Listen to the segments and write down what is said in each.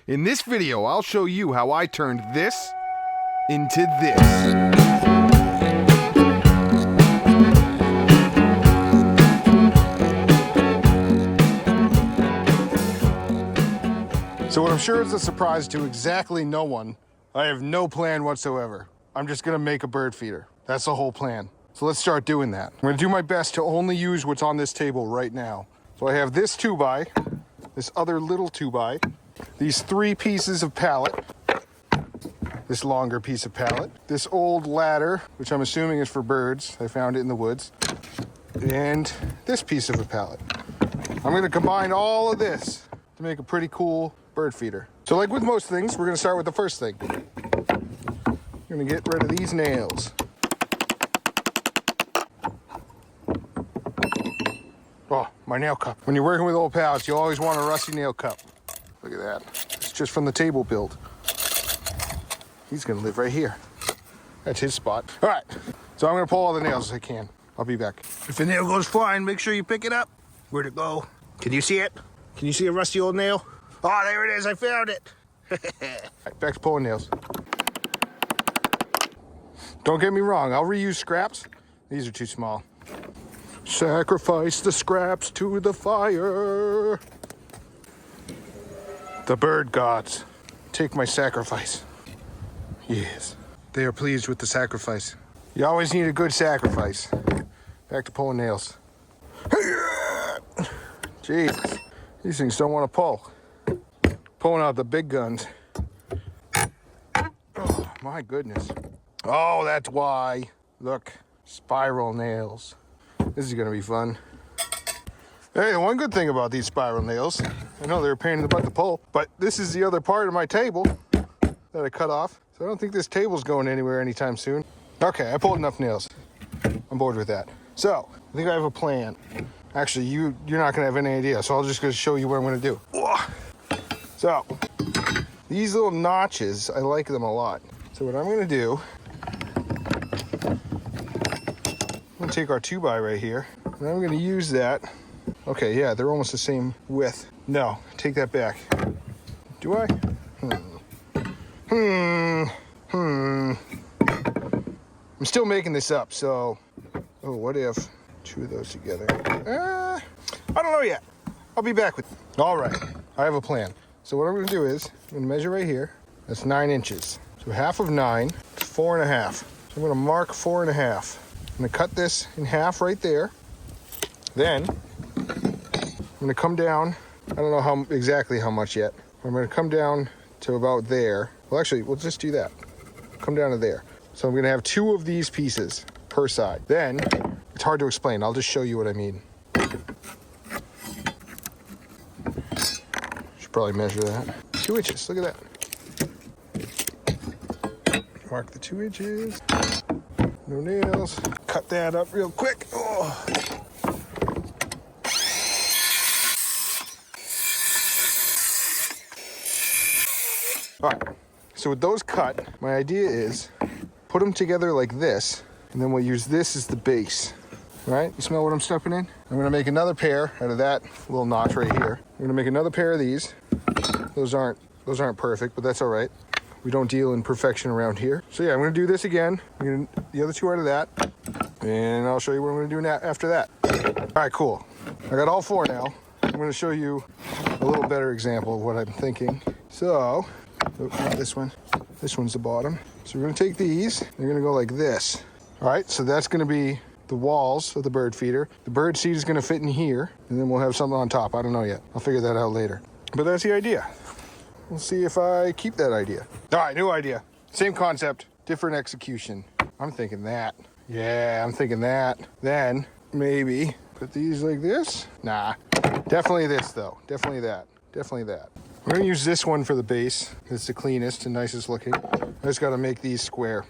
In this video, I'll show you how I turned this into this. So what I'm sure is a surprise to exactly no one, I have no plan whatsoever. I'm just gonna make a bird feeder. That's the whole plan. So let's start doing that. I'm gonna do my best to only use what's on this table right now. So I have this 2x, this other little 2x, these 3 pieces of pallet, this longer piece of pallet, this old ladder, which I'm assuming is for birds. I found it in the woods, and this piece of a pallet. I'm gonna combine all of this to make a pretty cool bird feeder. So like with most things, we're gonna start with the first thing. We're gonna get rid of these nails. Oh, my nail cup. When you're working with old pallets, you always want a rusty nail cup. Look at that. It's just from the table build. He's gonna live right here. That's his spot. All right, so I'm gonna pull all the nails as I can. I'll be back. If the nail goes flying, make sure you pick it up. Where'd it go? Can you see it? Can you see a rusty old nail? Oh, there it is, I found it. All right, back to pulling nails. Don't get me wrong, I'll reuse scraps. These are too small. Sacrifice the scraps to the fire. The bird gods, take my sacrifice. Yes, they are pleased with the sacrifice. You always need a good sacrifice. Back to pulling nails. Jesus, these things don't want to pull. Pulling out the big guns. Oh, my goodness. Oh, that's why. Look, spiral nails. This is gonna be fun. Hey, the one good thing about these spiral nails, I know they're a pain in the butt to pull, but this is the other part of my table that I cut off. So I don't think this table's going anywhere anytime soon. Okay, I pulled enough nails. I'm bored with that. So, I think I have a plan. Actually, you're not gonna have any idea, so I'll just go show you what I'm gonna do. So, these little notches, I like them a lot. So what I'm gonna do, I'm gonna take our 2x right here, and I'm gonna use that. Okay, yeah, they're almost the same width. No, take that back. Do I? I'm still making this up, so, oh, what if 2 of those together? I don't know yet. I'll be back with you. All right, I have a plan. So what I'm gonna do is, I'm gonna measure right here. That's 9 inches. So half of 9 is 4.5. So I'm gonna mark 4.5. I'm gonna cut this in half right there. Then, I'm gonna come down, I don't know exactly how much yet. I'm gonna come down to about there. Well, actually, we'll just do that. Come down to there. So I'm gonna have 2 of these pieces per side. Then, it's hard to explain. I'll just show you what I mean. Probably measure that. 2 inches, look at that. Mark the 2 inches. No nails. Cut that up real quick. Oh. All right, so with those cut, my idea is put them together like this, and then we'll use this as the base. All right, you smell what I'm stuffing in? I'm gonna make another pair out of that little notch right here. I'm gonna make another pair of these. Those aren't perfect, but that's all right. We don't deal in perfection around here. So yeah, I'm gonna do this again. I'm gonna the other 2 out of that, and I'll show you what I'm gonna do now after that. All right, cool. I got all 4 now. I'm gonna show you a little better example of what I'm thinking. So, not this one. This one's the bottom. So we're gonna take these. They're gonna go like this. All right, so that's gonna be the walls of the bird feeder. The bird seat is gonna fit in here, and then we'll have something on top. I don't know yet. I'll figure that out later. But that's the idea. We'll see if I keep that idea. All right, new idea. Same concept, different execution. I'm thinking that. Yeah, I'm thinking that. Then, maybe, put these like this? Nah, definitely this though. Definitely that. Definitely that. We're gonna use this one for the base. It's the cleanest and nicest looking. I just gotta make these square.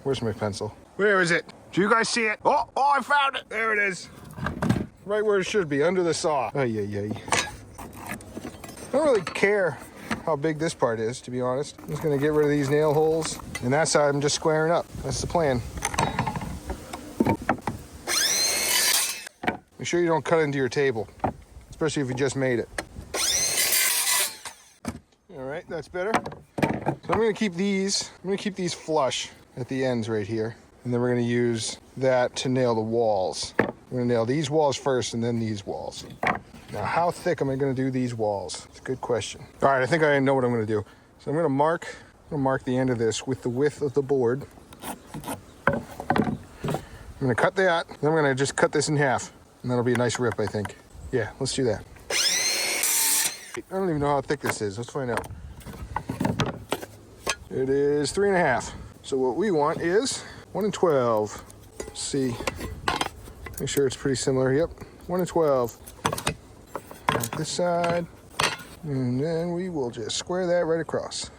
Where's my pencil? Where is it? Do you guys see it? Oh, I found it. There it is. Right where it should be, under the saw. Ay, ay, ay. I don't really care how big this part is, to be honest. I'm just gonna get rid of these nail holes. And that side I'm just squaring up. That's the plan. Make sure you don't cut into your table, especially if you just made it. All right, that's better. So I'm gonna keep these flush at the ends right here. And then we're gonna use that to nail the walls. We're gonna nail these walls first and then these walls. Now, how thick am I gonna do these walls? It's a good question. All right, I think I know what I'm gonna do. So I'm gonna mark the end of this with the width of the board. I'm gonna cut that, then I'm gonna just cut this in half. And that'll be a nice rip, I think. Yeah, let's do that. I don't even know how thick this is. Let's find out. It is 3.5. So what we want is 1 and 12. Let's see. Make sure it's pretty similar. Yep, 1 and 12. Like this side. And then we will just square that right across.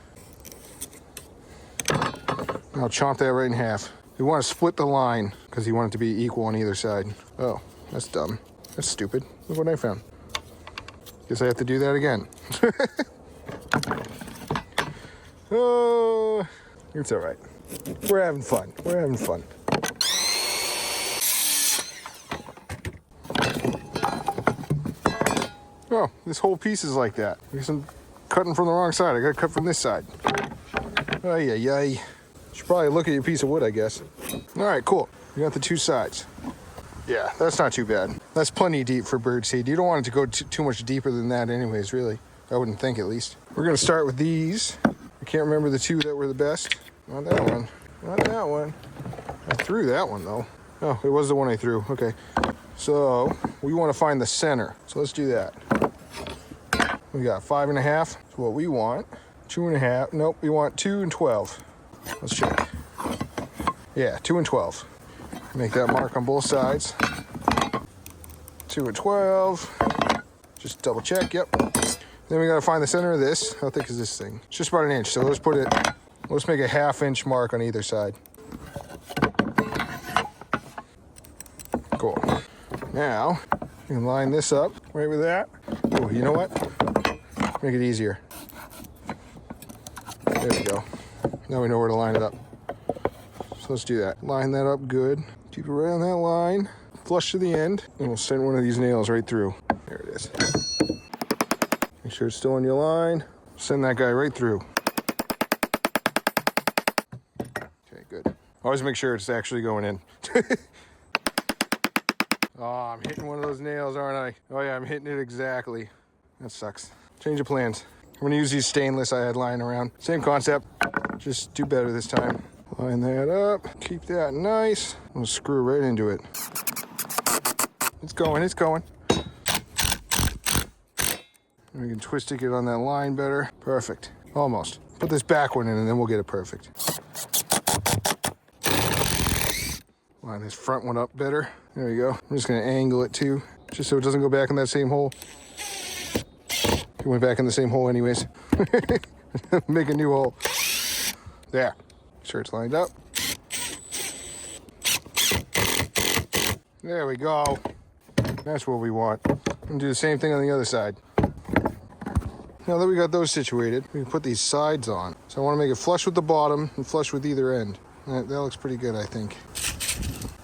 I'll chomp that right in half. We want to split the line because you want it to be equal on either side. Oh, that's dumb. That's stupid. Look what I found. Guess I have to do that again. Oh, it's all right. We're having fun. We're having fun. Oh, this whole piece is like that. I guess I'm cutting from the wrong side. I gotta cut from this side. Ay, ay, ay. Should probably look at your piece of wood, I guess. All right, cool. We got the two sides. Yeah, that's not too bad. That's plenty deep for birdseed. You don't want it to go too much deeper than that anyways, really. I wouldn't think, at least. We're gonna start with these. I can't remember the two that were the best. Not that one. Not that one. I threw that one, though. Oh, it was the one I threw. Okay. So, we want to find the center. So let's do that. We got 5.5. That's what we want. 2.5. Nope, we want 2 and 12. Let's check. Yeah, 2 and 12. Make that mark on both sides. 2 and 12. Just double check, yep. Then we gotta find the center of this. How thick is this thing? It's just about 1 inch, so let's make a 1/2 inch mark on either side. Cool. Now, you can line this up right with that. Oh, you know what? Make it easier. There we go. Now we know where to line it up. So let's do that. Line that up good. Keep it right on that line. Flush to the end. And we'll send one of these nails right through. There it is. Make sure it's still on your line. Send that guy right through. Okay, good. Always make sure it's actually going in. Oh, I'm hitting one of those nails, aren't I? Oh yeah, I'm hitting it exactly. That sucks. Change of plans. I'm gonna use these stainless I had lying around. Same concept, just do better this time. Line that up, keep that nice. I'm gonna screw right into it. It's going, it's going. We can twist it, get on that line better. Perfect, almost. Put this back one in and then we'll get it perfect. Line this front one up better. There we go. I'm just gonna angle it too, just so it doesn't go back in that same hole. It went back in the same hole anyways. Make a new hole. There. Sure it's lined up. There we go. That's what we want. I'm gonna do the same thing on the other side. Now that we got those situated, we can put these sides on. So I want to make it flush with the bottom and flush with either end. That looks pretty good, I think.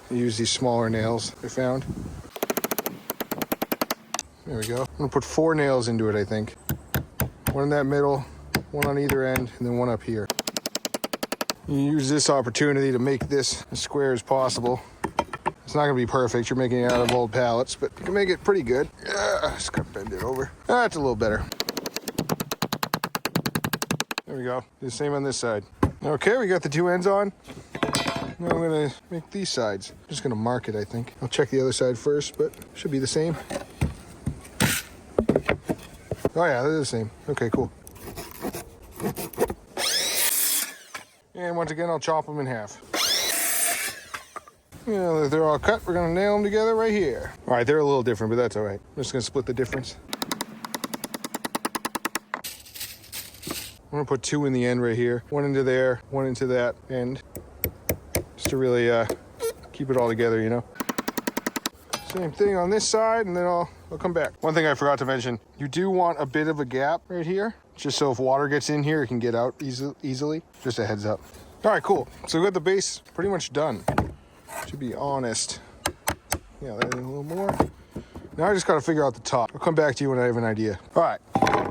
I use these smaller nails I found. There we go. I'm gonna put 4 nails into it, I think. One in that middle, one on either end, and then one up here. You use this opportunity to make this as square as possible. It's not gonna be perfect. You're making it out of old pallets, but you can make it pretty good. Just gotta bend it over. That's a little better. There we go. Do the same on this side. Okay, we got the 2 ends on. Now I'm gonna make these sides. I'm just gonna mark it, I think. I'll check the other side first, but should be the same. Oh yeah, they're the same. Okay, cool. And once again, I'll chop them in half. Now that they're all cut, we're gonna nail them together right here. All right, they're a little different, but that's all right. I'm just gonna split the difference. I'm gonna put 2 in the end right here. 1 into there, 1 into that end. Just to really keep it all together, you know? Same thing on this side, and then I'll come back. One thing I forgot to mention, you do want a bit of a gap right here, just so if water gets in here, it can get out easily. Just a heads up. All right, cool. So we got the base pretty much done, to be honest. Yeah, a little more. Now I just gotta figure out the top. I'll come back to you when I have an idea. All right,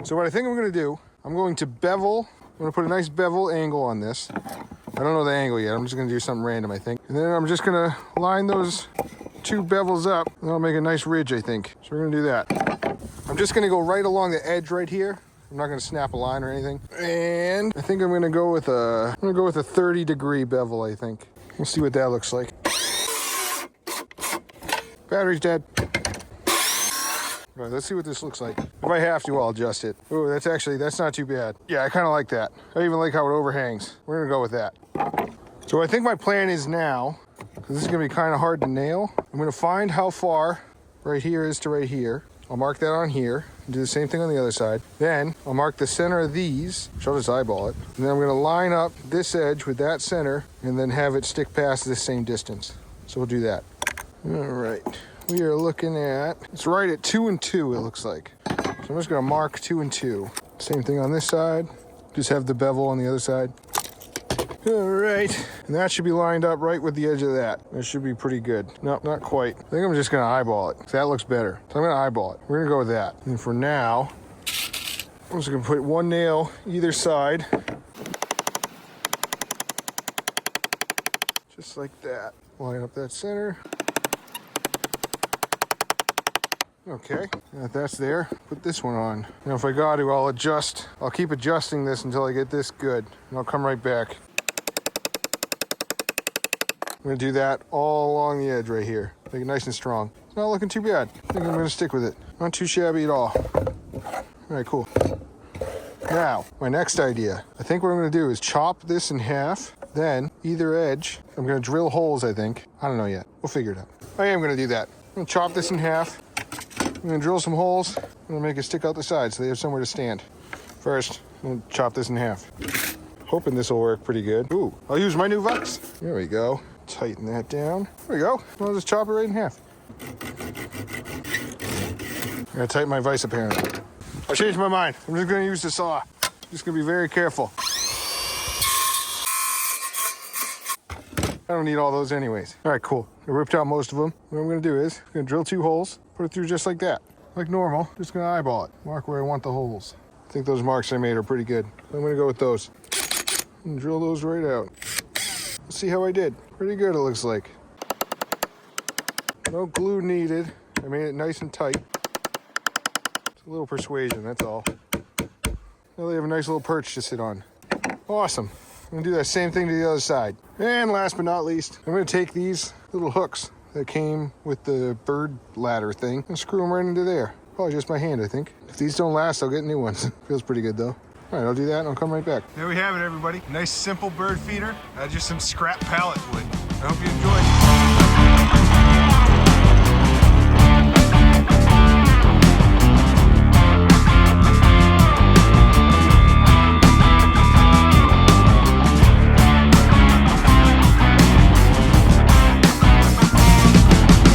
so what I think I'm gonna do, I'm going to bevel. I'm gonna put a nice bevel angle on this. I don't know the angle yet. I'm just gonna do something random, I think. And then I'm just gonna line those 2 bevels up, and I'll make a nice ridge, I think. So we're gonna do that. I'm just gonna go right along the edge right here. I'm not gonna snap a line or anything. And I think I'm gonna go with a 30-degree bevel, I think. We'll see what that looks like. Battery's dead. All right, let's see what this looks like. If I have to, I'll adjust it. Oh, that's not too bad. Yeah, I kind of like that. I even like how it overhangs. We're gonna go with that. So I think my plan is now, because this is gonna be kind of hard to nail, I'm gonna find how far right here is to right here. I'll mark that on here and do the same thing on the other side. Then I'll mark the center of these, which I'll just eyeball it. And then I'm gonna line up this edge with that center and then have it stick past this same distance. So we'll do that. All right. We are looking at, it's right at 2 and 2, it looks like. So I'm just gonna mark 2 and 2. Same thing on this side. Just have the bevel on the other side. All right, and that should be lined up right with the edge of that. That should be pretty good. No, not quite. I think I'm just gonna eyeball it. That looks better. So I'm gonna eyeball it. We're gonna go with that. And for now, I'm just gonna put 1 nail either side. Just like that. Line up that center. Okay, if that's there, put this one on. Now if I got to, I'll keep adjusting this until I get this good, and I'll come right back. I'm gonna do that all along the edge right here. Make it nice and strong. It's not looking too bad. I think I'm gonna stick with it. Not too shabby at all. All right, cool. Now, my next idea. I think what I'm gonna do is chop this in half, then either edge, I'm gonna drill holes, I think. I don't know yet, we'll figure it out. I am gonna do that. I'm gonna chop this in half. I'm gonna drill some holes. I'm gonna make it stick out the sides so they have somewhere to stand. First, I'm gonna chop this in half. Hoping this will work pretty good. Ooh, I'll use my new vise. There we go. Tighten that down. There we go. I'll just chop it right in half. I gotta tighten my vise apparently. I changed my mind. I'm just gonna use the saw. Just gonna be very careful. I don't need all those anyways. All right, cool. I ripped out most of them. What I'm gonna do is, I'm gonna drill 2 holes, put it through just like that. Like normal, just gonna eyeball it. Mark where I want the holes. I think those marks I made are pretty good. I'm gonna go with those. And drill those right out. Let's see how I did. Pretty good, it looks like. No glue needed. I made it nice and tight. It's a little persuasion, that's all. Now they have a nice little perch to sit on. Awesome. I'm gonna do that same thing to the other side. And last but not least, I'm gonna take these little hooks that came with the bird ladder thing and screw them right into there. Oh, just my hand, I think. If these don't last, I'll get new ones. Feels pretty good though. All right, I'll do that and I'll come right back. There we have it, everybody. Nice simple bird feeder. Just some scrap pallet wood. I hope you enjoyed.